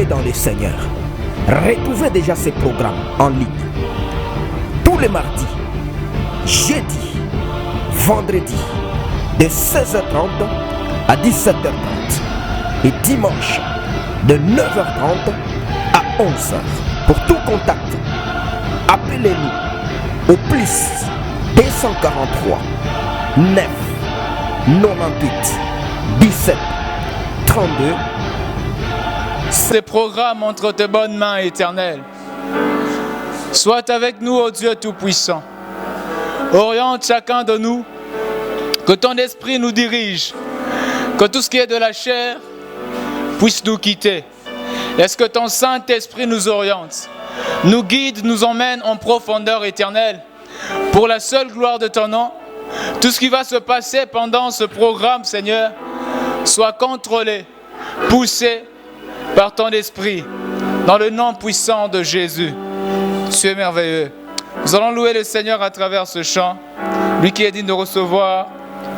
dans le Seigneur. Retrouvez déjà ces programmes en ligne. Tous les mardis, jeudi, vendredi, de 16h30 à 17h30. Et dimanche, de 9h30 à 11h. Pour tout contact, appelez-nous au plus 243 9 98 17 32. Ces programmes entre tes bonnes mains, Éternel. Sois avec nous, ô Dieu Tout-Puissant. Oriente chacun de nous, que ton esprit nous dirige, que tout ce qui est de la chair puisse nous quitter. Laisse que ton Saint-Esprit nous oriente, nous guide, nous emmène en profondeur éternelle. Pour la seule gloire de ton nom, tout ce qui va se passer pendant ce programme, Seigneur, soit contrôlé, poussé par ton esprit, dans le nom puissant de Jésus. Tu es merveilleux. Nous allons louer le Seigneur à travers ce chant, lui qui est digne de recevoir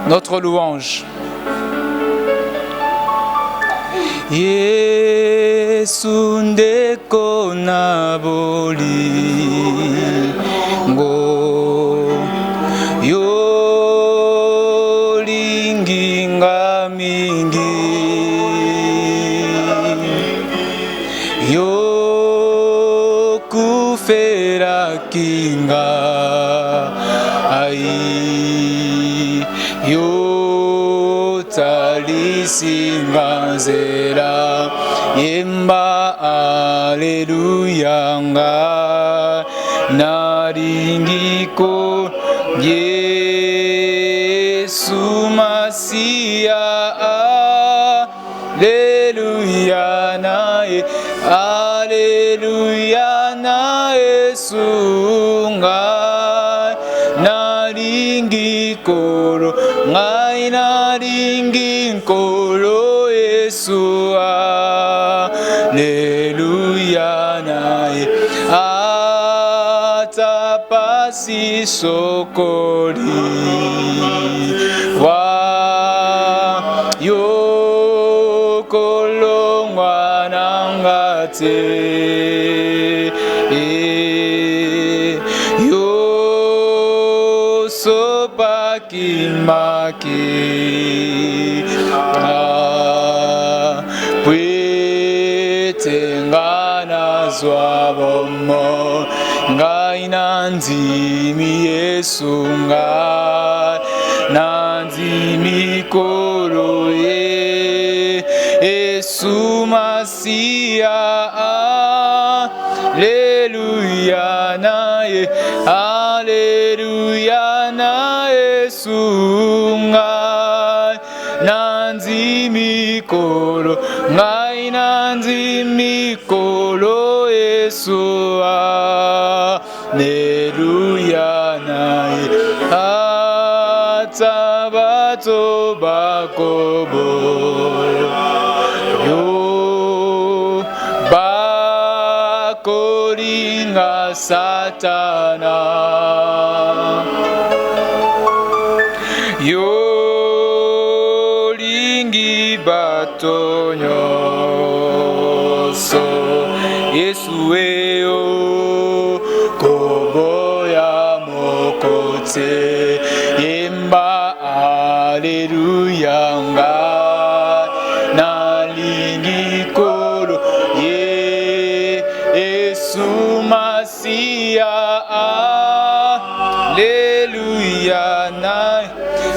notre louange. Yesu ndeko na bolingo yolingi nga mingi yokufera kinga ai yotalisinga nzela yemba aleluya nga naringiko Yesu Masia aleluya nae aleluya na Yesu nga naringikolo ngai naringikolo Yesu aleluya nae atapasi sokoli wa yokolongwa nangate yo sopaki maki pwetengana zwabomo ngai nanzimi Yesu ngai nanzimi kolo Yesu Masia aleluya nae aleluya na Yesu ngai nanzimi kolo ngai nanzimi kolo Yesu aleluya nae atabato bakobo yo bakoringa satana yo lingi batonyoso Yesu eo kobo ya mokote yemba aleluya nga nalingi kolo Yesu Masia aleluya na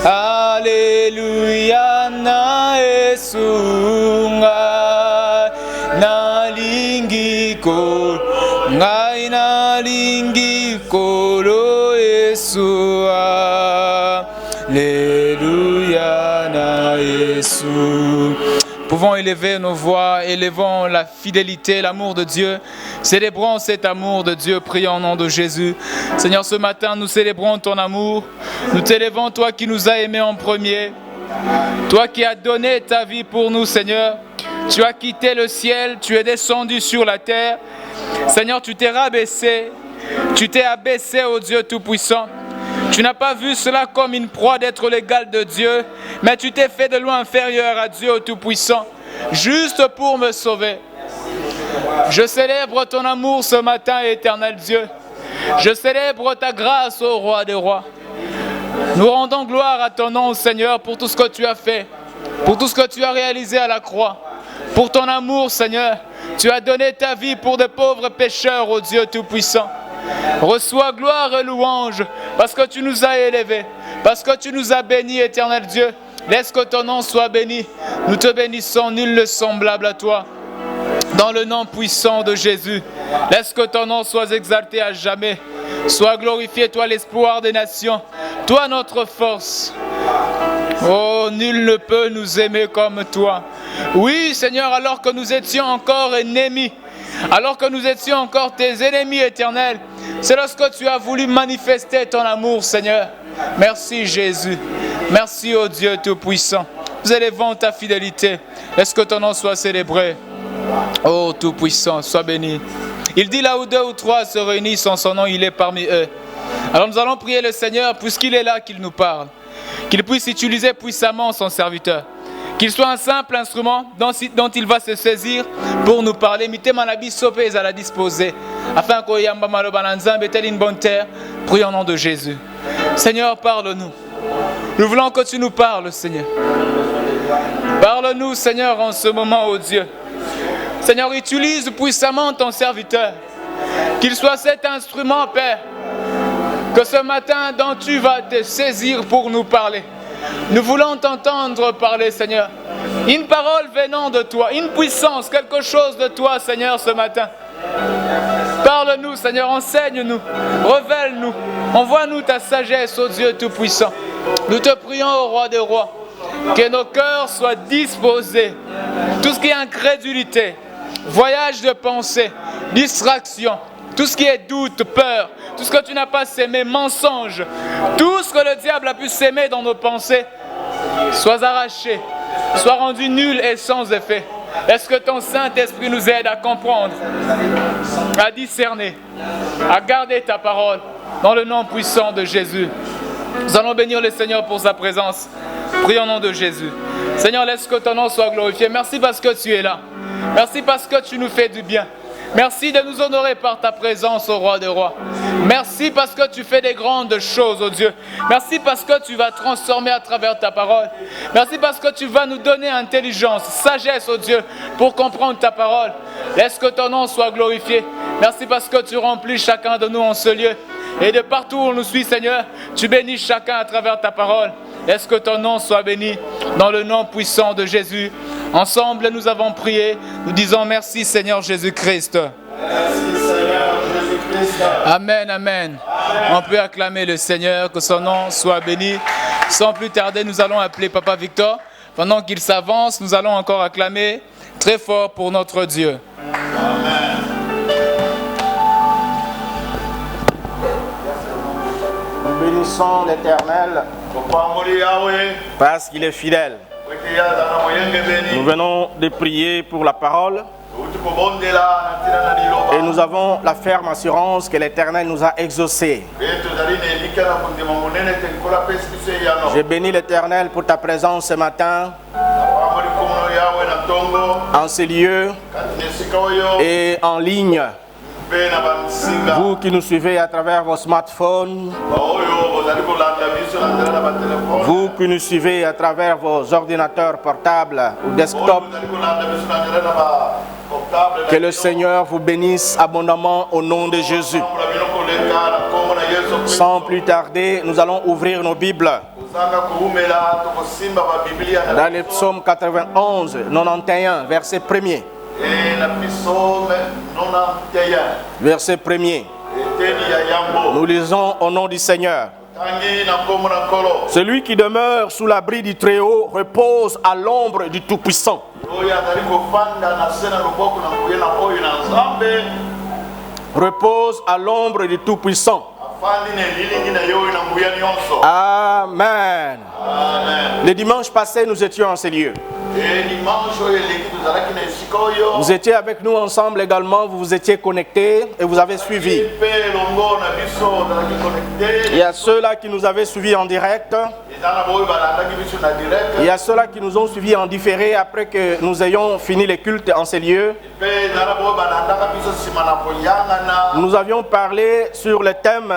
aleluya na Yesu nga nalingi kolo ngai nalingi kolo Yesu aleluya na Yesu. Pouvons élever nos voix, élevons la fidélité, l'amour de Dieu. Célébrons cet amour de Dieu, prions au nom de Jésus. Seigneur, ce matin, nous célébrons ton amour. Nous t'élevons, toi qui nous as aimés en premier. Toi qui as donné ta vie pour nous, Seigneur. Tu as quitté le ciel, tu es descendu sur la terre. Seigneur, tu t'es rabaissé. Tu t'es abaissé au Dieu Tout-Puissant. Tu n'as pas vu cela comme une proie d'être l'égal de Dieu, mais tu t'es fait de loin inférieur à Dieu Tout-Puissant, juste pour me sauver. Je célèbre ton amour ce matin, éternel Dieu. Je célèbre ta grâce, ô roi des rois. Nous rendons gloire à ton nom, Seigneur, pour tout ce que tu as fait, pour tout ce que tu as réalisé à la croix, pour ton amour, Seigneur. Tu as donné ta vie pour de pauvres pécheurs, ô Dieu Tout-Puissant. Reçois gloire et louange, parce que tu nous as élevés, parce que tu nous as bénis, éternel Dieu. Laisse que ton nom soit béni. Nous te bénissons, nul ne semblable à toi. Dans le nom puissant de Jésus, laisse que ton nom soit exalté à jamais. Sois glorifié, toi l'espoir des nations, toi notre force. Oh, nul ne peut nous aimer comme toi. Oui, Seigneur, alors que nous étions encore ennemis, alors que nous étions encore tes ennemis éternels, c'est lorsque tu as voulu manifester ton amour, Seigneur. Merci Jésus. Merci au Dieu Tout-Puissant. Nous élevons ta fidélité. Laisse que ton nom soit célébré. Oh Tout-Puissant, sois béni. Il dit là où 2 ou 3 se réunissent en son nom, il est parmi eux. Alors nous allons prier le Seigneur, puisqu'il est là, qu'il nous parle. Qu'il puisse utiliser puissamment son serviteur. Qu'il soit un simple instrument dont il va se saisir pour nous parler. À la disposer. Afin qu'on y ait une bonne terre. Prions au nom de Jésus. Seigneur, parle-nous. Nous voulons que tu nous parles, Seigneur. Parle-nous, Seigneur, en ce moment, ô Dieu. Seigneur, utilise puissamment ton serviteur. Qu'il soit cet instrument, Père, que ce matin dont tu vas te saisir pour nous parler. Nous voulons t'entendre parler, Seigneur. Une parole venant de toi, une puissance, quelque chose de toi, Seigneur, ce matin. Parle-nous, Seigneur, enseigne-nous, révèle-nous, envoie-nous ta sagesse, ô Dieu Tout-Puissant. Nous te prions, ô Roi des rois, que nos cœurs soient disposés. Tout ce qui est incrédulité, voyage de pensée, distraction, tout ce qui est doute, peur, tout ce que tu n'as pas sémé, mensonge, tout ce que le diable a pu s'aimer dans nos pensées, sois arraché, sois rendu nul et sans effet. Est-ce que ton Saint-Esprit nous aide à comprendre, à discerner, à garder ta parole dans le nom puissant de Jésus. Nous allons bénir le Seigneur pour sa présence. Prions au nom de Jésus. Seigneur, laisse que ton nom soit glorifié. Merci parce que tu es là. Merci parce que tu nous fais du bien. Merci de nous honorer par ta présence, ô Roi des rois. Merci parce que tu fais des grandes choses, ô Dieu. Merci parce que tu vas transformer à travers ta parole. Merci parce que tu vas nous donner intelligence, sagesse, ô Dieu, pour comprendre ta parole. Laisse que ton nom soit glorifié. Merci parce que tu remplis chacun de nous en ce lieu. Et de partout où on nous suit, Seigneur, tu bénis chacun à travers ta parole. Laisse que ton nom soit béni dans le nom puissant de Jésus. Ensemble, nous avons prié. Nous disons merci, Seigneur Jésus-Christ. Merci, Seigneur Jésus-Christ. Amen, amen. On peut acclamer le Seigneur, que son nom soit béni. Sans plus tarder, nous allons appeler Papa Victor. Pendant qu'il s'avance, nous allons encore acclamer très fort pour notre Dieu. Amen. Nous bénissons l'Éternel parce qu'il est fidèle. Nous venons de prier pour la parole et nous avons la ferme assurance que l'Éternel nous a exaucés. Je bénis l'Éternel pour ta présence ce matin en ces lieux et en ligne. Vous qui nous suivez à travers vos smartphones, vous qui nous suivez à travers vos ordinateurs portables ou desktops, que le Seigneur vous bénisse abondamment au nom de Jésus. Sans plus tarder, nous allons ouvrir nos Bibles dans le psaume 91, 91, verset 1er. Verset 1er. Nous lisons au nom du Seigneur. Celui qui demeure sous l'abri du Très-Haut repose à l'ombre du Tout-Puissant. Repose à l'ombre du Tout-Puissant. Amen. Le dimanche passé, nous étions en ces lieux. Vous étiez avec nous ensemble également, vous vous étiez connectés et vous avez suivi. Il y a ceux-là qui nous avaient suivis en direct. Il y a ceux-là qui nous ont suivis en différé après que nous ayons fini les cultes en ces lieux. Nous avions parlé sur le thème.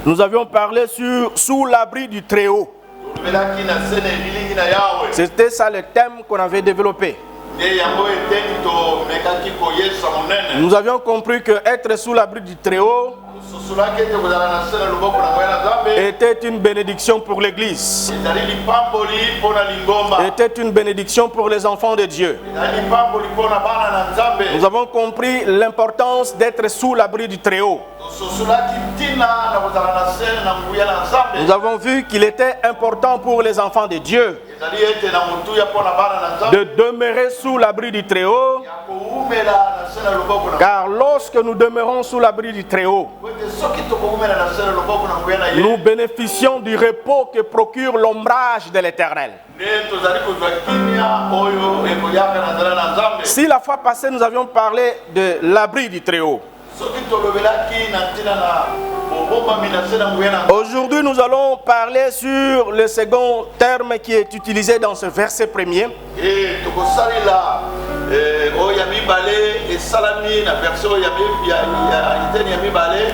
Nous avions parlé sur sous l'abri du Très-Haut. C'était ça le thème qu'on avait développé. Nous avions compris que être sous l'abri du Très-Haut était une bénédiction pour l'Église. Était une bénédiction pour les enfants de Dieu. Nous avons compris l'importance d'être sous l'abri du Très-Haut. Nous avons vu qu'il était important pour les enfants de Dieu de demeurer sous l'abri du Très-Haut, car lorsque nous demeurons sous l'abri du Très-Haut, nous bénéficions du repos que procure l'ombrage de l'Éternel. Si la fois passée nous avions parlé de l'abri du Très-Haut, aujourd'hui nous allons parler sur le second terme qui est utilisé dans ce verset premier.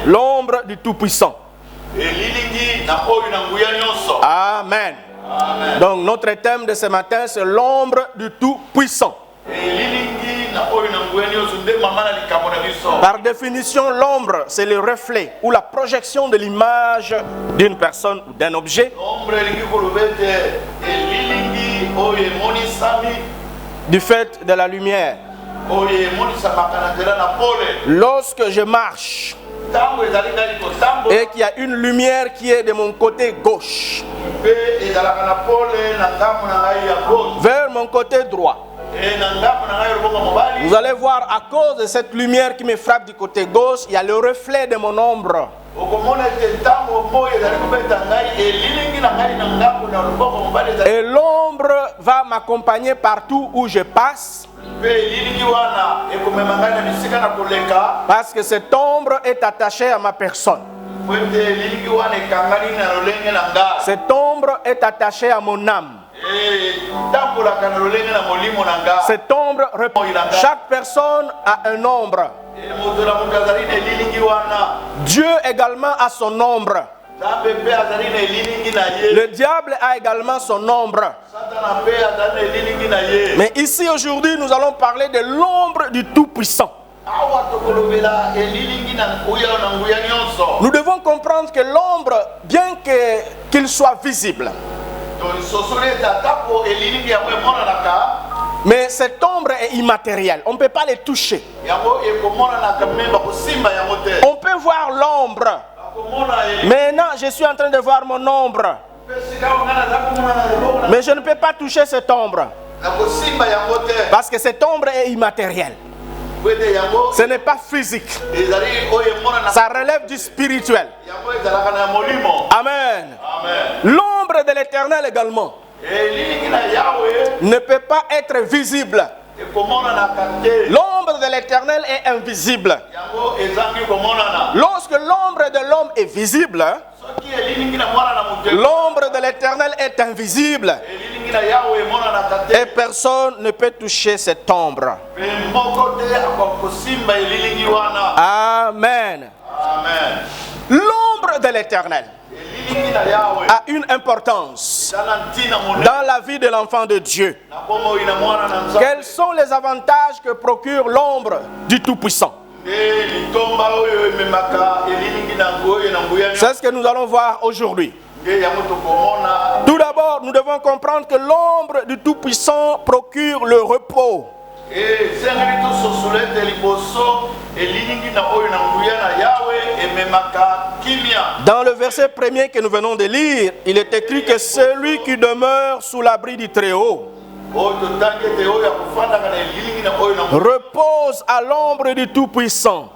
L'ombre du Tout-Puissant. Amen. Amen. Donc notre thème de ce matin, c'est l'ombre du Tout-Puissant. Par définition, l'ombre, c'est le reflet ou la projection de l'image d'une personne ou d'un objet du fait de la lumière. Lorsque je marche et qu'il y a une lumière qui est de mon côté gauche vers mon côté droit, vous allez voir, à cause de cette lumière qui me frappe du côté gauche, il y a le reflet de mon ombre. Et l'ombre va m'accompagner partout où je passe, parce que cette ombre est attachée à ma personne. Cette ombre est attachée à mon âme. Cette ombre, chaque personne a un ombre. Dieu également a son ombre. Le diable a également son ombre. Mais ici aujourd'hui nous allons parler de l'ombre du Tout-Puissant. Nous devons comprendre que l'ombre, bien qu'il soit visible, mais cette ombre est immatérielle. On ne peut pas les toucher. On peut voir l'ombre. Maintenant, je suis en train de voir mon ombre, mais je ne peux pas toucher cette ombre, parce que cette ombre est immatérielle. Ce n'est pas physique. Ça relève du spirituel. Amen. L'ombre de l'Éternel également ne peut pas être visible. L'ombre de l'Éternel est invisible. Lorsque l'ombre de l'homme est visible, l'ombre de l'Éternel est invisible. Et personne ne peut toucher cette ombre. Amen. L'ombre de l'Éternel a une importance dans la vie de l'enfant de Dieu. Quels sont les avantages que procure l'ombre du Tout-Puissant? C'est ce que nous allons voir aujourd'hui. Tout d'abord, nous devons comprendre que l'ombre du Tout-Puissant procure le repos. Dans le verset premier que nous venons de lire, il est écrit que celui qui demeure sous l'abri du Très-Haut repose à l'ombre du Tout-Puissant.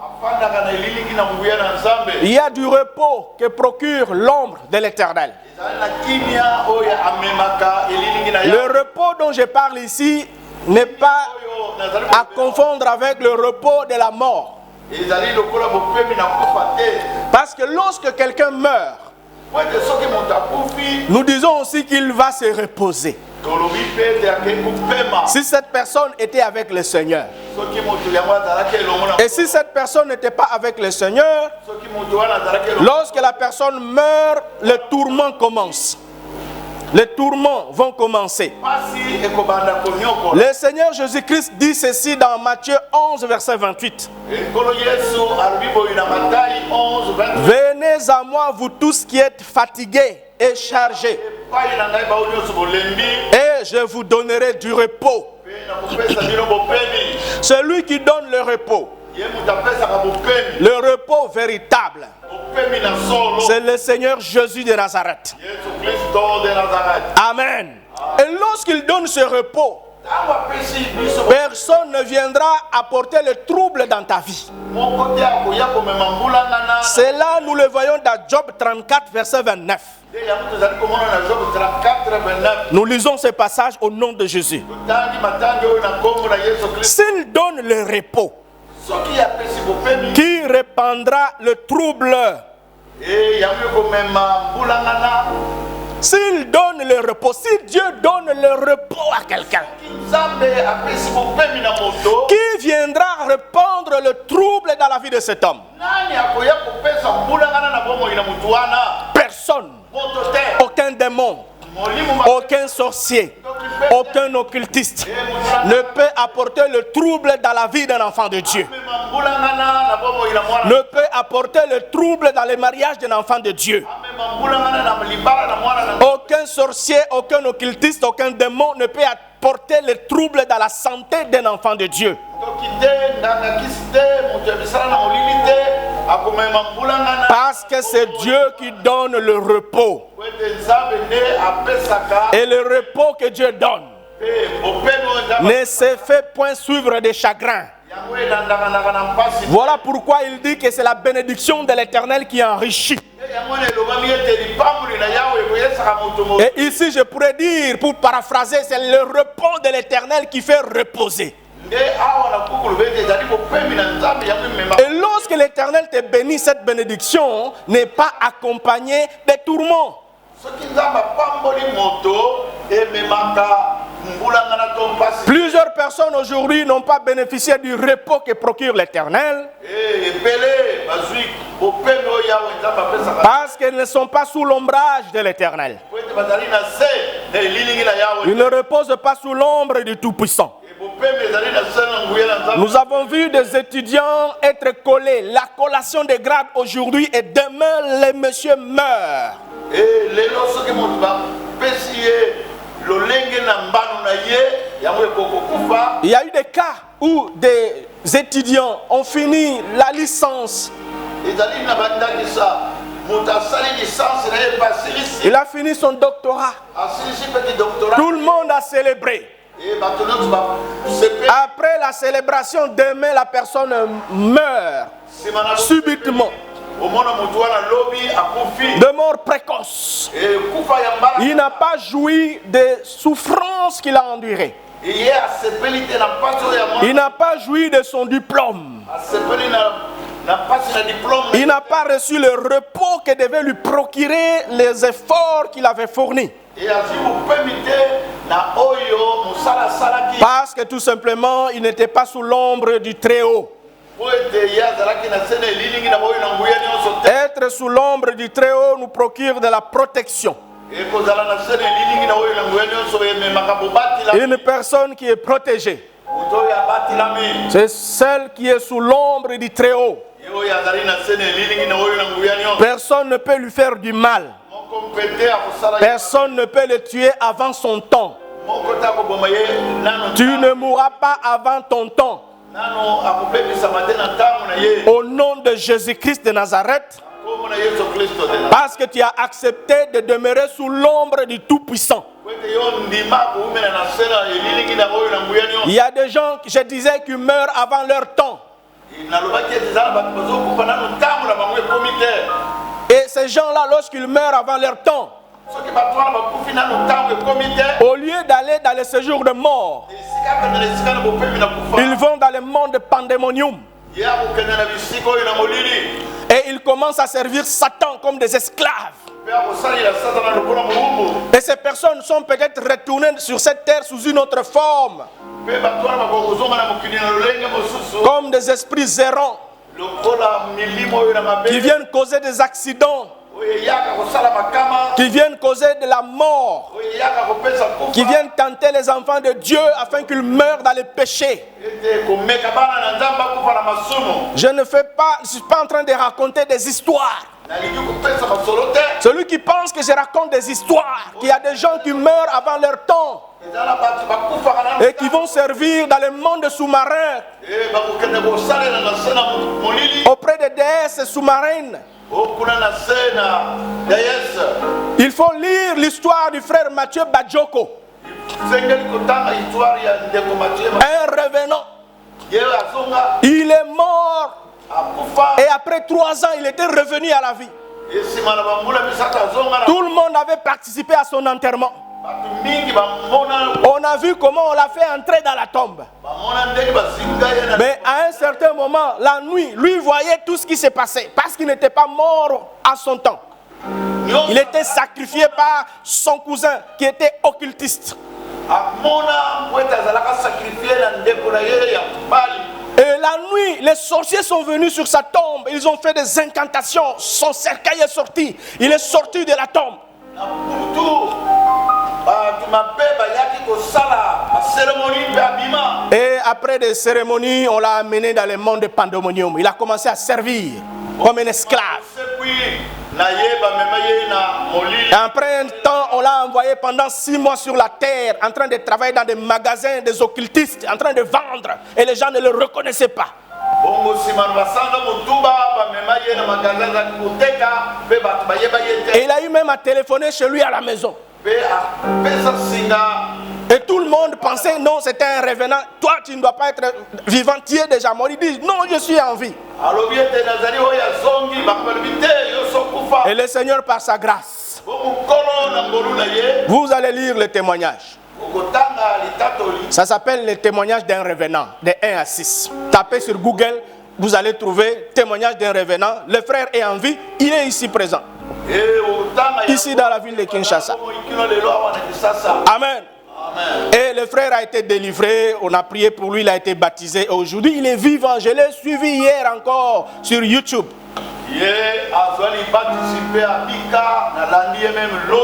Il y a du repos que procure l'ombre de l'Éternel. Le repos dont je parle ici n'est pas à confondre avec le repos de la mort. Parce que lorsque quelqu'un meurt, nous disons aussi qu'il va se reposer. Si cette personne était avec le Seigneur, et si cette personne n'était pas avec le Seigneur, lorsque la personne meurt, le tourment commence. Les tourments vont commencer. Le Seigneur Jésus-Christ dit ceci dans Matthieu 11, verset 28. Venez à moi, vous tous qui êtes fatigués et chargés, et je vous donnerai du repos. Celui qui donne le repos, le repos véritable, c'est le Seigneur Jésus de Nazareth. Amen. Et lorsqu'il donne ce repos, personne ne viendra apporter le trouble dans ta vie. Cela, nous le voyons dans Job 34, verset 29. Nous lisons ce passage au nom de Jésus. S'il donne le repos, qui répandra le trouble? S'il donne le repos, si Dieu donne le repos à quelqu'un, qui viendra répandre le trouble dans la vie de cet homme? Personne, aucun démon, aucun sorcier, aucun occultiste ne peut apporter le trouble dans la vie d'un enfant de Dieu. Ne peut apporter le trouble dans le mariage d'un enfant de Dieu. Aucun sorcier, aucun occultiste, aucun démon ne peut apporter le trouble dans la santé d'un enfant de Dieu. Parce que c'est Dieu qui donne le repos. Et le repos que Dieu donne ne se fait point suivre des chagrins. Voilà pourquoi il dit que c'est la bénédiction de l'Éternel qui enrichit. Et ici je pourrais dire, pour paraphraser, c'est le repos de l'Éternel qui fait reposer. Et lorsque l'Éternel te bénit, cette bénédiction n'est pas accompagnée des tourments. Plusieurs personnes aujourd'hui n'ont pas bénéficié du repos que procure l'Éternel parce qu'elles ne sont pas sous l'ombrage de l'Éternel. Ils ne reposent pas sous l'ombre du Tout-Puissant. Nous avons vu des étudiants être collés, la collation des grades aujourd'hui, et demain les messieurs meurent. Il y a eu des cas où des étudiants ont fini la licence. Il a fini son doctorat. Tout le monde a célébré. Après la célébration, demain la personne meurt subitement. De mort précoce. Il n'a pas joui des souffrances qu'il a endurées. Il n'a pas joui de son diplôme. Il n'a pas reçu le repos que devait lui procurer les efforts qu'il avait fournis. Parce que tout simplement, il n'était pas sous l'ombre du Très-Haut. Être sous l'ombre du Très-Haut nous procure de la protection. Une personne qui est protégée, c'est celle qui est sous l'ombre du Très-Haut. Personne ne peut lui faire du mal. Personne ne peut le tuer avant son temps. Tu ne mourras pas avant ton temps. Au nom de Jésus-Christ de Nazareth, parce que tu as accepté de demeurer sous l'ombre du Tout-Puissant. Il y a des gens, je disais, qui meurent avant leur temps. Et ces gens-là, lorsqu'ils meurent avant leur temps, au lieu d'aller dans les séjours de mort, ils vont dans le monde pandémonium. Et ils commencent à servir Satan comme des esclaves. Et ces personnes sont peut-être retournées sur cette terre sous une autre forme, comme des esprits errants qui viennent causer des accidents, qui viennent causer de la mort, qui viennent tenter les enfants de Dieu afin qu'ils meurent dans les péchés. Je ne suis pas en train de raconter des histoires. Celui qui pense que je raconte des histoires, qu'il y a des gens qui meurent avant leur temps et qui vont servir dans le monde sous-marin auprès des déesses sous-marines. Il faut lire l'histoire du frère Mathieu Badjoko, un revenant. Il est mort et après 3 ans il était revenu à la vie. Tout le monde avait participé à son enterrement. On a vu comment on l'a fait entrer dans la tombe. Mais à un certain moment, la nuit, lui voyait tout ce qui s'est passé parce qu'il n'était pas mort à son temps. Il était sacrifié par son cousin qui était occultiste. Et la nuit, les sorciers sont venus sur sa tombe. Ils ont fait des incantations. Son cercueil est sorti. Il est sorti de la tombe. Et après des cérémonies, on l'a amené dans le monde de pandémonium. Il a commencé à servir comme un esclave. Et après un temps, on l'a envoyé pendant 6 mois sur la terre, en train de travailler dans des magasins des occultistes, en train de vendre. Et les gens ne le reconnaissaient pas. Et il a eu même à téléphoner chez lui à la maison. Et tout le monde pensait, non, c'était un revenant. Toi, tu ne dois pas être vivant, tu es déjà mort. Il dit, non, je suis en vie. Et le Seigneur, par sa grâce, vous allez lire le témoignage. Ça s'appelle le témoignage d'un revenant, de 1 à 6. Tapez sur Google, vous allez trouver témoignage d'un revenant. Le frère est en vie, il est ici présent. Ici dans la ville de Kinshasa. Amen. Et le frère a été délivré, on a prié pour lui, il a été baptisé. Aujourd'hui, il est vivant. Je l'ai suivi hier encore sur YouTube.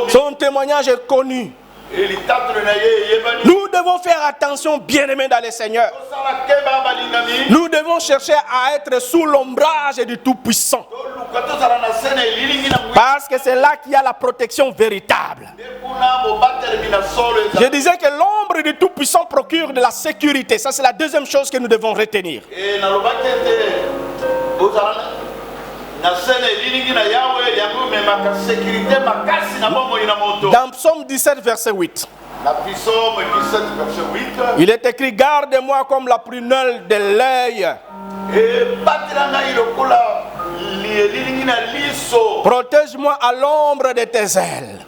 Son témoignage est connu. Nous devons faire attention, bien-aimés dans le Seigneur. Nous devons chercher à être sous l'ombrage du Tout-Puissant. Parce que c'est là qu'il y a la protection véritable. Je disais que l'ombre du Tout-Puissant procure de la sécurité. Ça, c'est la deuxième chose que nous devons retenir. Dans Psaume 17, verset 8. Il est écrit, garde-moi comme la prunelle de l'œil. Protège-moi à l'ombre de tes ailes.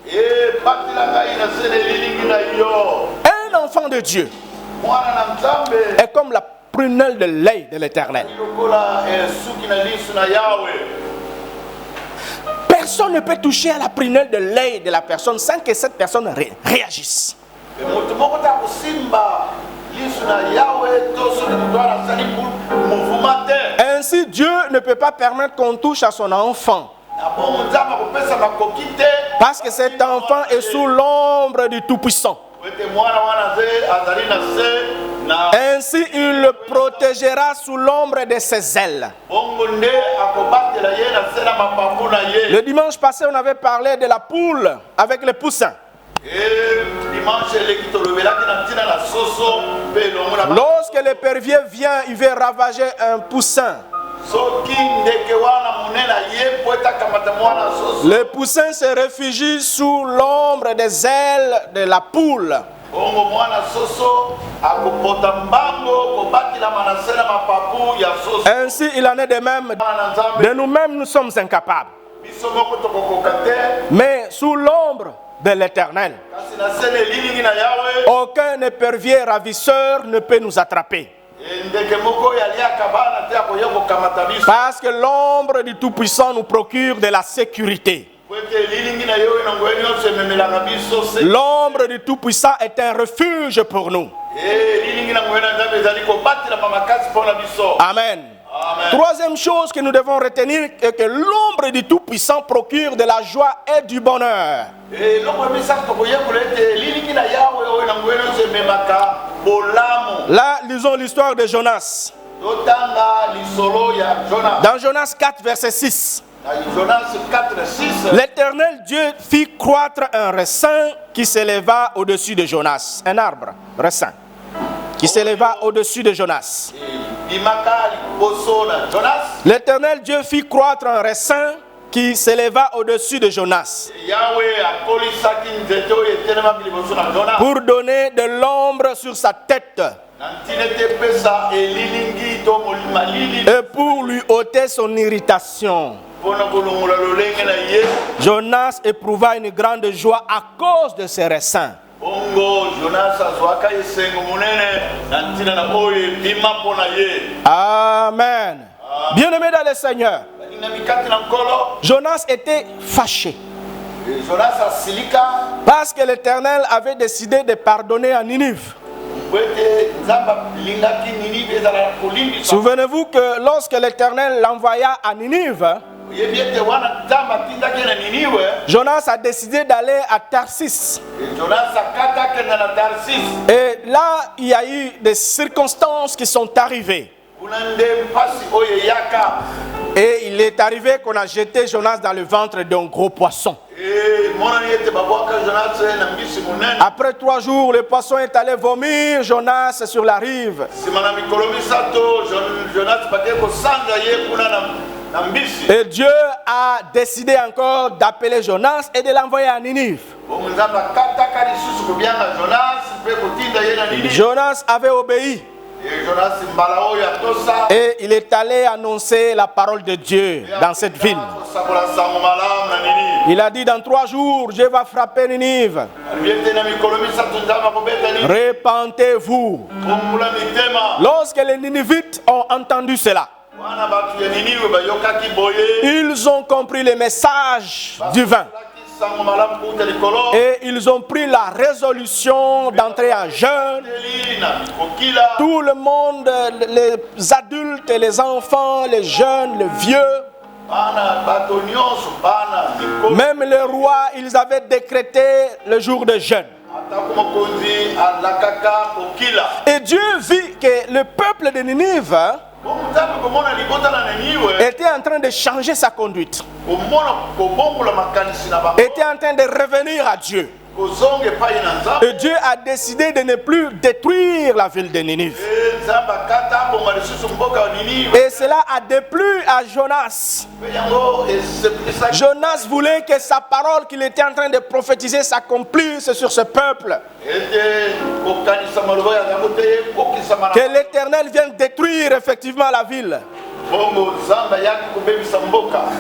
Un enfant de Dieu est comme la prunelle de l'œil de l'Éternel. Personne ne peut toucher à la prunelle de l'œil de la personne sans que cette personne réagisse. Ainsi, Dieu ne peut pas permettre qu'on touche à son enfant. Parce que cet enfant est sous l'ombre du Tout-Puissant. Ainsi, il le protégera sous l'ombre de ses ailes. Le dimanche passé, on avait parlé de la poule avec les poussins. Lorsque l'épervier vient, il veut ravager un poussin. Le poussin se réfugie sous l'ombre des ailes de la poule. Ainsi, il en est de même. De nous-mêmes, nous sommes incapables. Mais sous l'ombre de l'Éternel, aucun épervier ravisseur ne peut nous attraper. Parce que l'ombre du Tout-Puissant nous procure de la sécurité. L'ombre du Tout-Puissant est un refuge pour nous. Amen. Troisième chose que nous devons retenir est que l'ombre du Tout-Puissant procure de la joie et du bonheur. Là, lisons l'histoire de Jonas. Dans Jonas 4, verset 6. L'Éternel Dieu fit croître un raisin qui s'éleva au-dessus de Jonas. Un arbre, raisin, qui s'éleva au-dessus de Jonas. L'Éternel Dieu fit croître un raisin qui s'éleva au-dessus de Jonas pour donner de l'ombre sur sa tête et pour lui ôter son irritation. Jonas éprouva une grande joie à cause de ces raisins. Amen. Bien-aimé dans le Seigneur, Jonas était fâché parce que l'Éternel avait décidé de pardonner à Ninive. Souvenez-vous que lorsque l'Éternel l'envoya à Ninive, Jonas a décidé d'aller à Tarsis. Et là, il y a eu des circonstances qui sont arrivées. Et il est arrivé qu'on a jeté Jonas dans le ventre d'un gros poisson. Après 3 jours, le poisson est allé vomir Jonas sur la rive. Et Dieu a décidé encore d'appeler Jonas et de l'envoyer à Ninive. Jonas avait obéi. Et il est allé annoncer la parole de Dieu dans cette ville. Il a dit: dans 3 jours, je vais frapper Ninive. Repentez-vous. Lorsque les Ninivites ont entendu cela, ils ont compris le message divin. Et ils ont pris la résolution d'entrer en jeûne. Tout le monde, les adultes, les enfants, les jeunes, les vieux, même les rois, ils avaient décrété le jour de jeûne. Et Dieu vit que le peuple de Ninive était en train de changer sa conduite, était en train de revenir à Dieu. Et Dieu a décidé de ne plus détruire la ville de Ninive. Et cela a déplu à Jonas. Jonas voulait que sa parole qu'il était en train de prophétiser s'accomplisse sur ce peuple. Que l'Éternel vienne détruire effectivement la ville.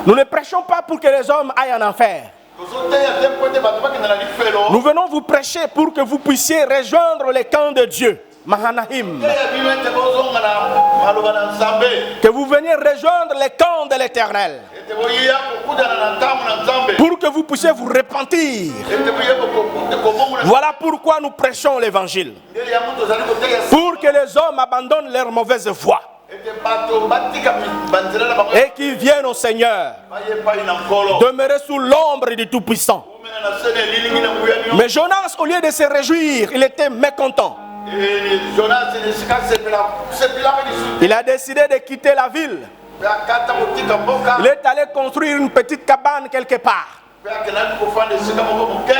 Nous ne prêchons pas pour que les hommes aillent en enfer. Nous venons vous prêcher pour que vous puissiez rejoindre les camps de Dieu. Mahanaïm. Que vous veniez rejoindre les camps de l'Éternel. Pour que vous puissiez vous repentir. Voilà pourquoi nous prêchons l'évangile. Pour que les hommes abandonnent leur mauvaise voie. Et qu'ils viennent au Seigneur, demeurer sous l'ombre du Tout-Puissant. Mais Jonas, au lieu de se réjouir, il était mécontent. Il a décidé de quitter la ville. Il est allé construire une petite cabane quelque part.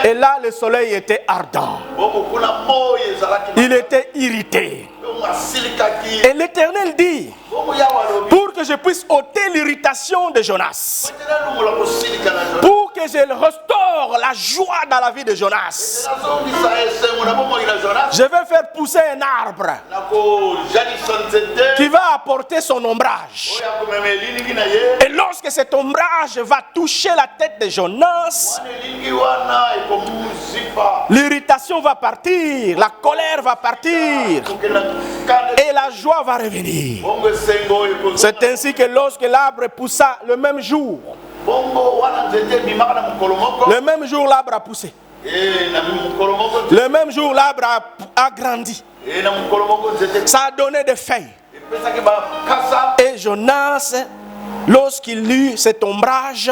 Et là, le soleil était ardent. Il était irrité. Et l'Éternel dit, pour que je puisse ôter l'irritation de Jonas, pour que je restaure la joie dans la vie de Jonas, je vais faire pousser un arbre qui va apporter son ombrage. Et lorsque cet ombrage va toucher la tête de Jonas, l'irritation va partir, la colère va partir et la joie va revenir. C'est ainsi que lorsque l'arbre poussa le même jour, l'arbre a poussé. Le même jour, l'arbre a grandi. Ça a donné des feuilles. Et Jonas, lorsqu'il eut cet ombrage,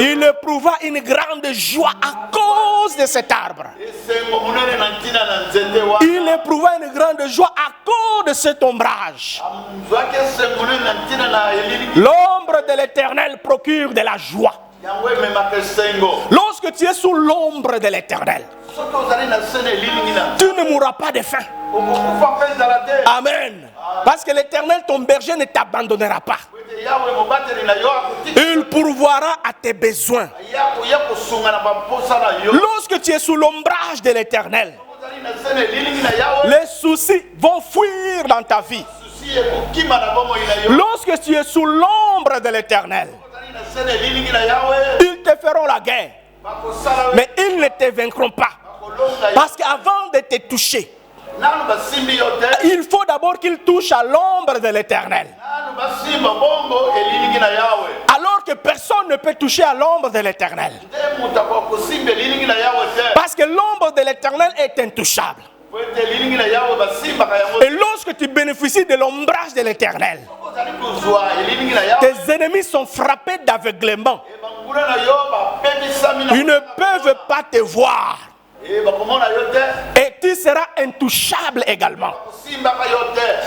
il éprouva une grande joie à cause de cet arbre. Il éprouva une grande joie à cause de cet ombrage. L'ombre de l'Éternel procure de la joie. Lorsque tu es sous l'ombre de l'Éternel, tu ne mourras pas de faim. Amen. Parce que l'Éternel, ton berger, ne t'abandonnera pas. Il pourvoira à tes besoins. Lorsque tu es sous l'ombrage de l'Éternel, les soucis vont fuir dans ta vie. Lorsque tu es sous l'ombre de l'Éternel, ils te feront la guerre, mais ils ne te vaincront pas. Parce qu'avant de te toucher, il faut d'abord qu'ils touchent à l'ombre de l'Éternel. Alors que personne ne peut toucher à l'ombre de l'Éternel. Parce que l'ombre de l'Éternel est intouchable. Et lorsque tu bénéficies de l'ombrage de l'Éternel, tes ennemis sont frappés d'aveuglement. Ils ne peuvent pas te voir. Et tu seras intouchable également.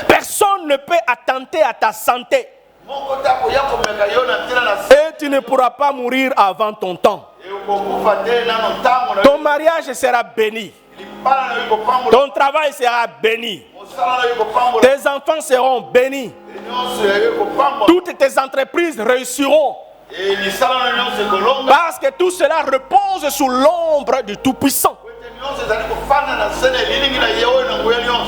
Personne ne peut attenter à ta santé. Et tu ne pourras pas mourir avant ton temps. Ton mariage sera béni. Ton travail sera béni. Tes enfants seront bénis. Toutes tes entreprises réussiront. Parce que tout cela repose sous l'ombre du Tout-Puissant.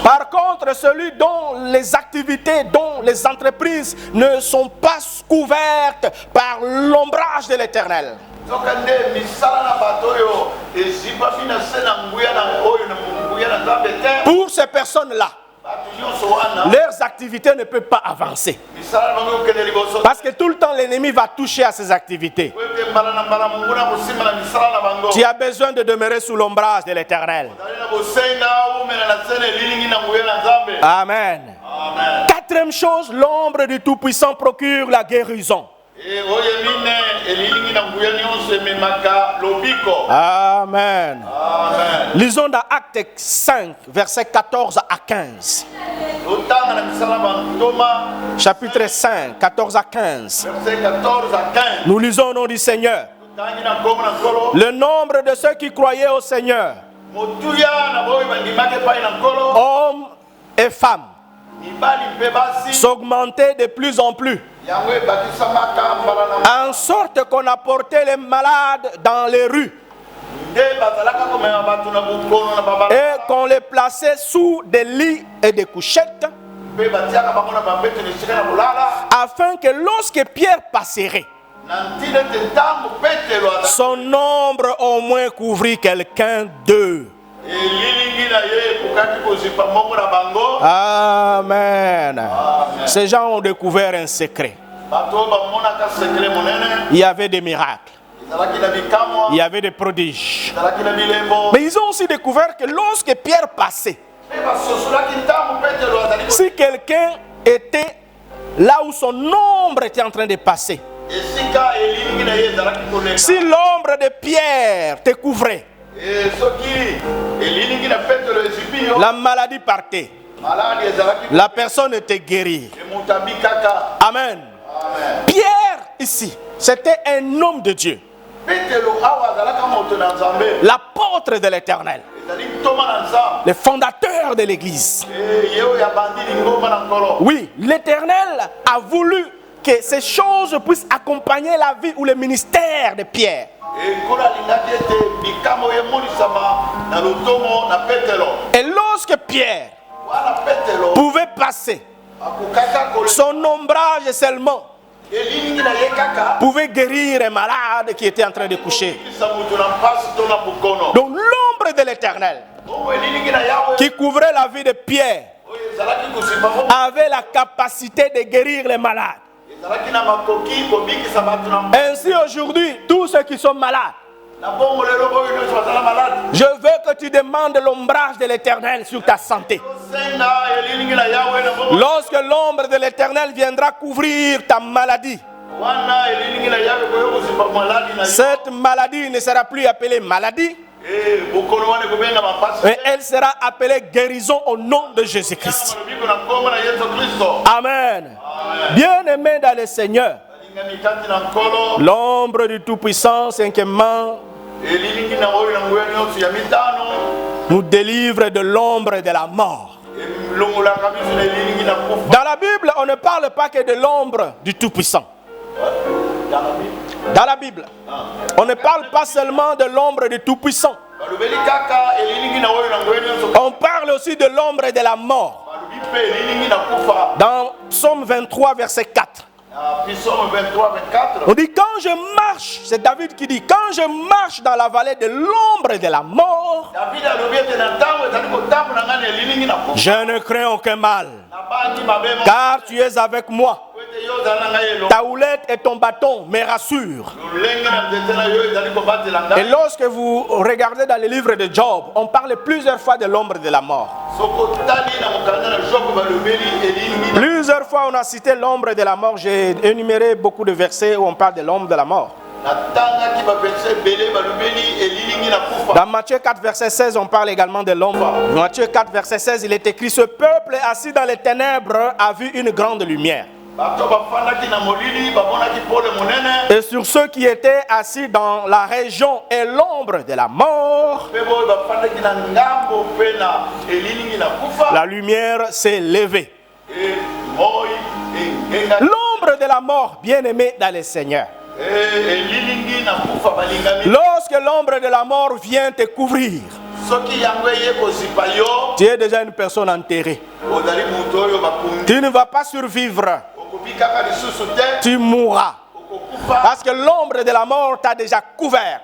Par contre, celui dont les activités, dont les entreprises ne sont pas couvertes par l'ombrage de l'Éternel, pour ces personnes-là, leurs activités ne peuvent pas avancer. Parce que tout le temps l'ennemi va toucher à ces activités. Tu as besoin de demeurer sous l'ombrage de l'Éternel. Amen. Quatrième chose, l'ombre du Tout-Puissant procure la guérison. Amen. Lisons dans Actes 5, versets 14 à 15. Chapitre 5, 14 à 15. Nous lisons au nom du Seigneur. Le nombre de ceux qui croyaient au Seigneur, hommes et femmes, s'augmentait de plus en plus, en sorte qu'on apportait les malades dans les rues et qu'on les plaçait sous des lits et des couchettes, afin que lorsque Pierre passerait, son ombre au moins couvrit quelqu'un d'eux. Amen. Ces gens ont découvert un secret. Il y avait des miracles. Il y avait des prodiges. Mais ils ont aussi découvert que lorsque Pierre passait, si quelqu'un était là où son ombre était en train de passer, si l'ombre de Pierre te couvrait, la maladie partait. La personne était guérie. Amen. Pierre ici, c'était un homme de Dieu, l'apôtre de l'Éternel, le fondateur cœur de l'Église. Oui, l'Éternel a voulu que ces choses puissent accompagner la vie ou le ministère de Pierre. Et lorsque Pierre pouvait passer, son ombrage seulement pouvait guérir un malade qui était en train de coucher. Donc l'ombre de l'Éternel qui couvrait la vie de Pierre avait la capacité de guérir les malades. Ainsi aujourd'hui, tous ceux qui sont malades, je veux que tu demandes l'ombrage de l'Éternel sur ta santé. Lorsque l'ombre de l'Éternel viendra couvrir ta maladie, cette maladie ne sera plus appelée maladie, mais elle sera appelée guérison au nom de Jésus-Christ. Amen. Bien-aimés dans le Seigneur, l'ombre du Tout-Puissant, cinquièmement, nous délivre de l'ombre de la mort. Dans la Bible, on ne parle pas que de l'ombre du Tout-Puissant. Dans la Bible, on ne parle pas seulement de l'ombre du Tout-Puissant. On parle aussi de l'ombre de la mort. Dans Psaume 23, verset 4. On dit, quand je marche, c'est David qui dit, quand je marche dans la vallée de l'ombre de la mort, je ne crains aucun mal, car tu es avec moi. Ta houlette et ton bâton me rassurent. Et lorsque vous regardez dans le livre de Job, on parle plusieurs fois de l'ombre de la mort. Plusieurs fois on a cité l'ombre de la mort. J'ai énuméré beaucoup de versets où on parle de l'ombre de la mort. Dans Matthieu 4, verset 16, on parle également de l'ombre. Matthieu 4, verset 16, il est écrit: ce peuple assis dans les ténèbres a vu une grande lumière. Et sur ceux qui étaient assis dans la région et l'ombre de la mort, la lumière s'est levée. L'ombre de la mort, bien-aimé dans le Seigneur. Lorsque l'ombre de la mort vient te couvrir, tu es déjà une personne enterrée. Tu ne vas pas survivre. Tu mourras. Parce que l'ombre de la mort t'a déjà couvert.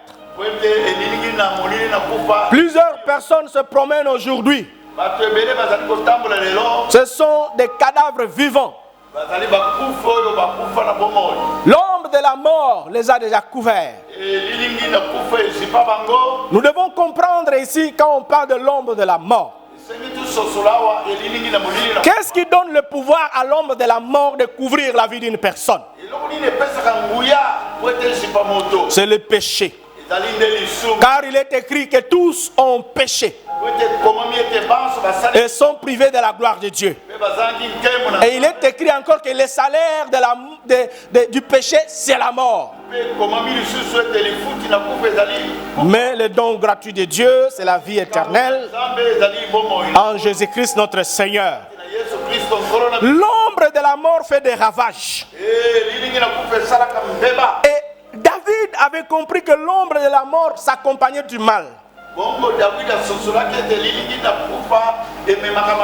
Plusieurs personnes se promènent aujourd'hui. Ce sont des cadavres vivants. L'ombre de la mort les a déjà couverts. Nous devons comprendre ici, quand on parle de l'ombre de la mort, qu'est-ce qui donne le pouvoir à l'ombre de la mort de couvrir la vie d'une personne? C'est le péché. Car il est écrit que tous ont péché et sont privés de la gloire de Dieu. Et il est écrit encore que le salaire du péché, c'est la mort. Mais le don gratuit de Dieu, c'est la vie éternelle en Jésus-Christ notre Seigneur. L'ombre de la mort fait des ravages. Et David avait compris que l'ombre de la mort s'accompagnait du mal.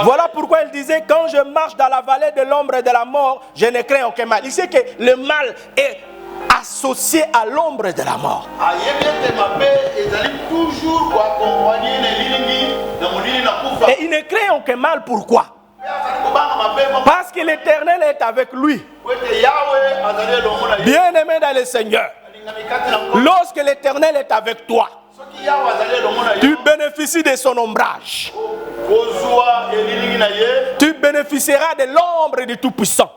Voilà pourquoi il disait: quand je marche dans la vallée de l'ombre de la mort, je ne crains aucun mal. Il sait que le mal est associé à l'ombre de la mort. Et il ne craint aucun mal. Pourquoi? Parce que l'Éternel est avec lui. Bien-aimé dans le Seigneur, lorsque l'Éternel est avec toi, tu bénéficies de son ombrage. Tu bénéficieras de l'ombre du Tout-Puissant.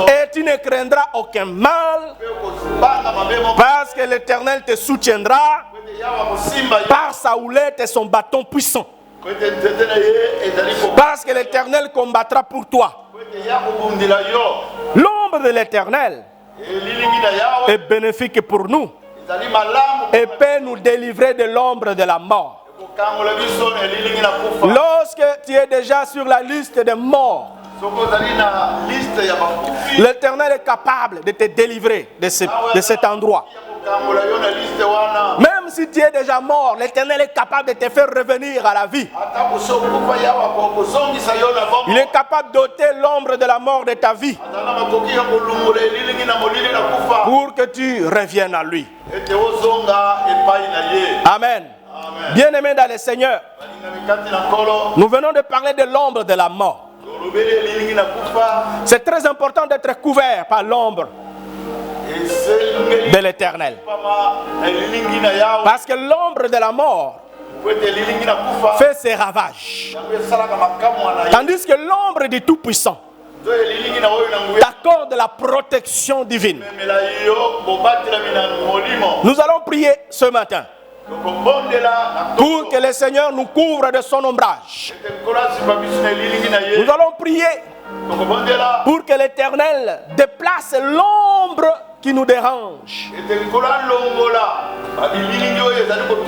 Et tu ne craindras aucun mal, parce que l'Éternel te soutiendra par sa houlette et son bâton puissant. Parce que l'Éternel combattra pour toi. L'ombre de l'Éternel est bénéfique pour nous et peut nous délivrer de l'ombre de la mort. Lorsque tu es déjà sur la liste des morts, l'Éternel est capable de te délivrer de cet endroit. Même si tu es déjà mort, l'Éternel est capable de te faire revenir à la vie. Il est capable d'ôter l'ombre de la mort de ta vie pour que tu reviennes à lui. Amen. Bien-aimés dans le Seigneur, nous venons de parler de l'ombre de la mort. C'est très important d'être couvert par l'ombre de l'Éternel. Parce que l'ombre de la mort fait ses ravages. Tandis que l'ombre du Tout-Puissant t'accorde la protection divine. Nous allons prier ce matin pour que le Seigneur nous couvre de son ombrage. Nous allons prier pour que l'Éternel déplace l'ombre qui nous dérange.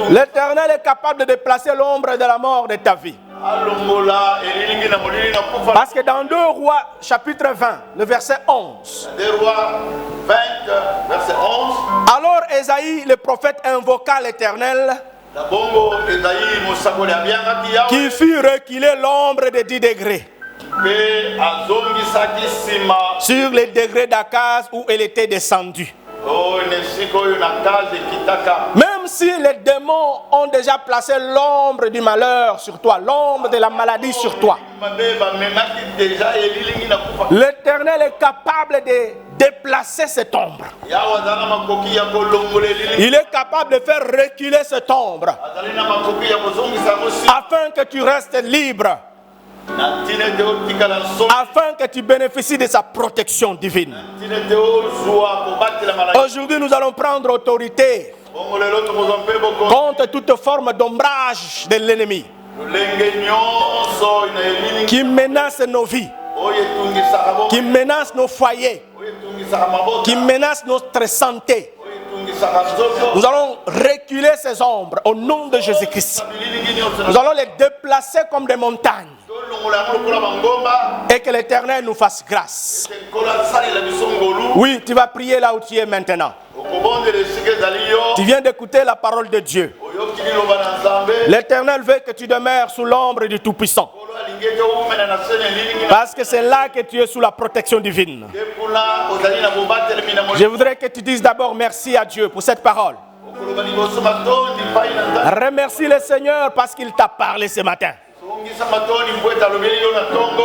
L'Éternel est capable de déplacer l'ombre de la mort de ta vie. Parce que dans 2 Rois chapitre 20, le verset 11, alors Ésaïe le prophète invoqua l'Éternel qui fit reculer l'ombre de 10 degrés sur les degrés d'Akaz où elle était descendue. Même si les démons ont déjà placé l'ombre du malheur sur toi, l'ombre de la maladie sur toi, l'Éternel est capable de déplacer cette ombre. Il est capable de faire reculer cette ombre afin que tu restes libre, afin que tu bénéficies de sa protection divine. Aujourd'hui, nous allons prendre autorité contre toute forme d'ombrage de l'ennemi qui menace nos vies, qui menace nos foyers, qui menace notre santé. Nous allons reculer ces ombres au nom de Jésus-Christ. Nous allons les déplacer comme des montagnes. Et que l'Éternel nous fasse grâce. Oui, tu vas prier là où tu es maintenant. Tu viens d'écouter la parole de Dieu. L'Éternel veut que tu demeures sous l'ombre du Tout-Puissant. Parce que c'est là que tu es sous la protection divine. Je voudrais que tu dises d'abord merci à Dieu pour cette parole. Remercie le Seigneur parce qu'il t'a parlé ce matin.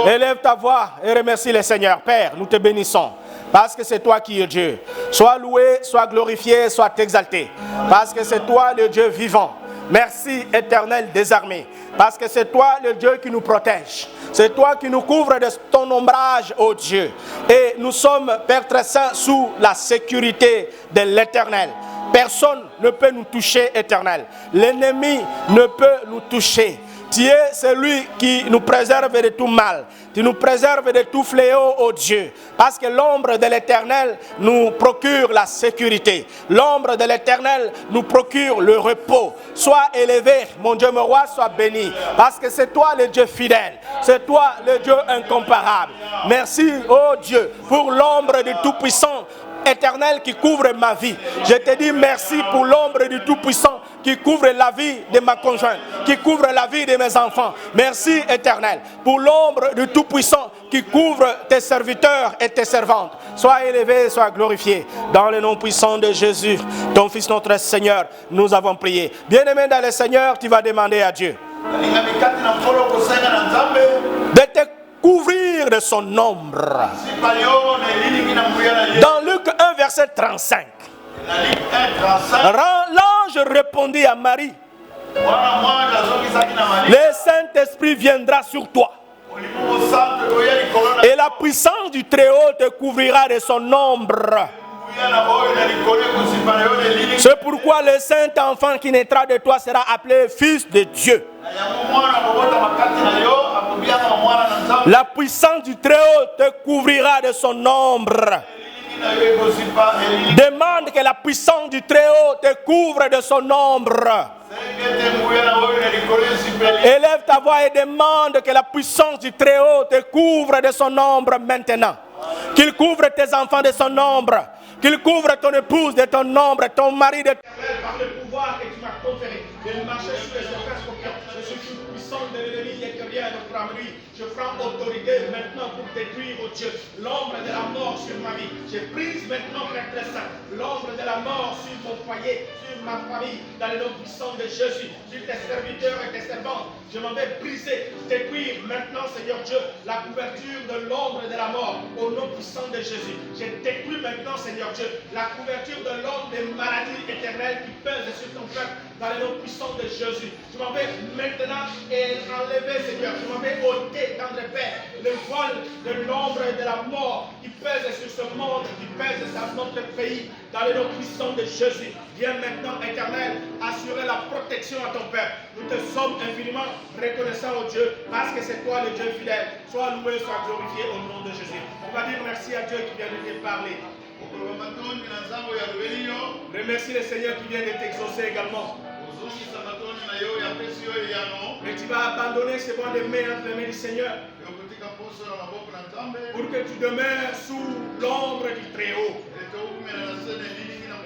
Élève ta voix et remercie le Seigneur. Père, nous te bénissons parce que c'est toi qui es Dieu. Sois loué, sois glorifié, sois exalté. Parce que c'est toi le Dieu vivant. Merci Éternel des armées. Parce que c'est toi le Dieu qui nous protège. C'est toi qui nous couvre de ton ombrage, ô Dieu. Et nous sommes, Père très saint, sous la sécurité de l'Éternel. Personne ne peut nous toucher, Éternel. L'ennemi ne peut nous toucher. Tu es celui qui nous préserve de tout mal. Tu nous préserves de tout fléau, ô Dieu. Parce que l'ombre de l'Éternel nous procure la sécurité. L'ombre de l'Éternel nous procure le repos. Sois élevé, mon Dieu, mon roi, sois béni. Parce que c'est toi le Dieu fidèle. C'est toi le Dieu incomparable. Merci, ô Dieu, pour l'ombre du Tout-Puissant Éternel qui couvre ma vie. Je te dis merci pour l'ombre du Tout-Puissant qui couvre la vie de ma conjointe, qui couvre la vie de mes enfants. Merci Éternel pour l'ombre du Tout-Puissant qui couvre tes serviteurs et tes servantes. Sois élevé, sois glorifié. Dans le nom puissant de Jésus, ton Fils notre Seigneur, nous avons prié. Bien-aimé dans le Seigneur, tu vas demander à Dieu de te couvrir de son ombre. Dans Luc 1, verset 35, l'ange répondit à Marie: le Saint-Esprit viendra sur toi et la puissance du Très-Haut te couvrira de son ombre. C'est pourquoi le Saint-Enfant qui naîtra de toi sera appelé Fils de Dieu. La puissance du Très-Haut te couvrira de son ombre. Demande que la puissance du Très-Haut te couvre de son ombre. Élève ta voix et demande que la puissance du Très-Haut te couvre de son ombre maintenant. Qu'il couvre tes enfants de son ombre. Qu'il couvre ton épouse de ton ombre, ton mari de ton ombre. Par le pouvoir que tu m'as conféré de marcher sur les serpents scorpions, je suis toute puissante de l'ennemi et que rien ne pourra me nuire. Je prends autorité maintenant pour détruire, oh Dieu, l'ombre de la mort sur ma vie. Je brise maintenant, Père très saint, l'ombre de la mort sur mon foyer, sur ma famille, dans le nom puissant de Jésus, sur tes serviteurs et tes servantes. Je m'en vais briser, détruire maintenant, Seigneur Dieu, la couverture de l'ombre de la mort, au nom puissant de Jésus. Je détruis maintenant, Seigneur Dieu, la couverture de l'ombre des maladies éternelles qui pèsent sur ton peuple, dans le nom puissant de Jésus. Je m'en vais maintenant et enlever, Seigneur, je m'en vais ôter, tendre Père, le voile de l'ombre et de la mort qui pèse sur ce monde, qui pèse sur notre pays, dans le nom puissant de Jésus. Viens maintenant, Éternel, assurer la protection à ton peuple. Nous te sommes infiniment reconnaissants au Dieu, parce que c'est toi le Dieu fidèle. Sois loué, sois glorifié au nom de Jésus. On va dire merci à Dieu qui vient de te parler. Remercie le Seigneur qui vient de t'exaucer également. Mais tu vas abandonner ce banc de main entre les mains du Seigneur pour que tu demeures sous l'ombre du Très-Haut.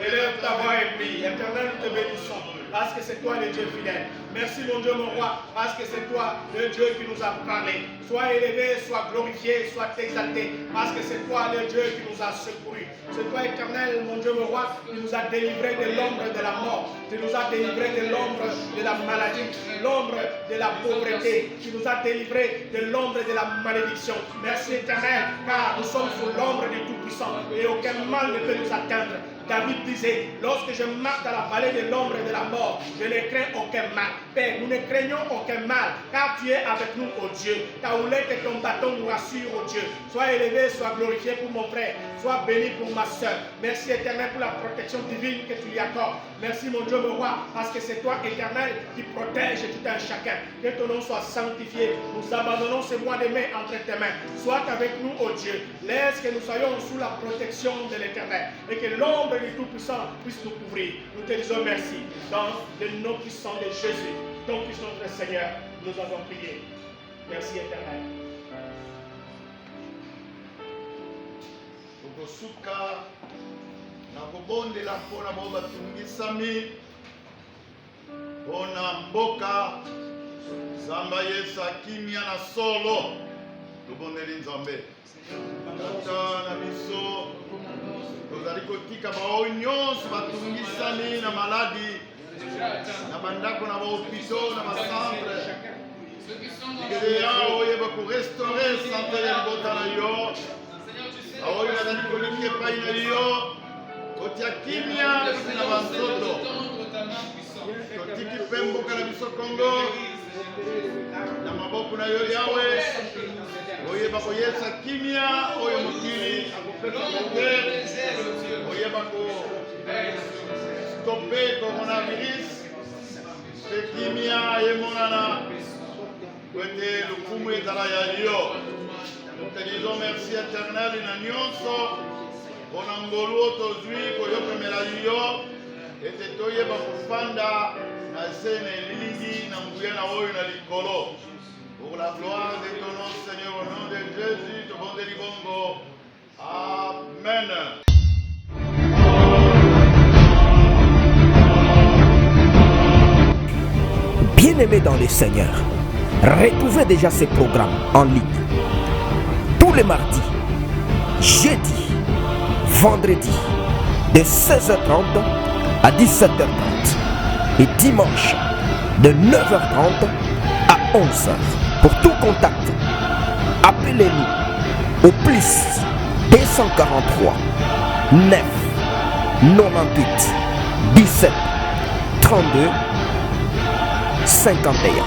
Élève ta voix et prie. Éternel, nous te bénissons parce que c'est toi le Dieu fidèle. Merci mon Dieu, mon roi, parce que c'est toi le Dieu qui nous a parlé. Sois élevé, sois glorifié, sois exalté, parce que c'est toi le Dieu qui nous a secourus. C'est toi, Éternel, mon Dieu, mon roi, qui nous a délivrés de l'ombre de la mort. Tu nous as délivrés de l'ombre de la maladie, l'ombre de la pauvreté. Tu nous as délivrés de l'ombre de la malédiction. Merci, Éternel, car nous sommes sous l'ombre du Tout-Puissant et aucun mal ne peut nous atteindre. David disait, lorsque je marche dans la vallée de l'ombre et de la mort, je ne crains aucun mal. Père, nous ne craignons aucun mal, car tu es avec nous, ô Dieu. Ta houlette et ton bâton nous rassurent, ô Dieu. Sois élevé, sois glorifié pour mon frère, sois béni pour ma soeur. Merci, Éternel, pour la protection divine que tu lui accordes. Merci, mon Dieu, mon roi, parce que c'est toi, Éternel, qui protège tout un chacun. Que ton nom soit sanctifié. Nous abandonnons ce mois de mai entre tes mains. Sois avec nous, ô Dieu. Laisse que nous soyons sous la protection de l'Éternel et que l'ombre du Tout-Puissant puisse nous couvrir. Nous te disons merci. Dans le nom puissant de Jésus, ton Fils notre Seigneur, nous avons prié. Merci, Éternel. Okosuka nakobondela mpona bao batungisami mpona mboka Nzambe Yesu kimia na solo tobondeli Nzambe tata na biso tozali kotika bao nyonso batungisami na maladi na bandako na bahopito na bacentre ikeleya oyeba korestore sante ya libota na yo aoyo nazali koliki epai na yo kotia kimia na banzoto totiki mpe mboka na biso Kongo na maboko na yo Yawe oyeba koyesa kimia oyo mokili akopesa te oyeba kostope coronavirus mpe kimia emonana kwete lokumu ezala ya yo. Nous te disons merci Éternel na nyonso mpona ngolu oyo tozwi koyokemela yo ete toyeba kofanda na se na elilingi na nguya na oyo na likolo. Pour la gloire de ton nom, Seigneur, au nom de Jésus, te bondeli bongo. Amen. Bien-aimés dans le Seigneur, retrouvez déjà ces programmes en ligne tous les mardis, jeudi, vendredi de 16h30 à 17h30 et dimanche de 9h30 à 11h. Pour tout contact, appelez-nous au plus 243 9 98 17 32 51.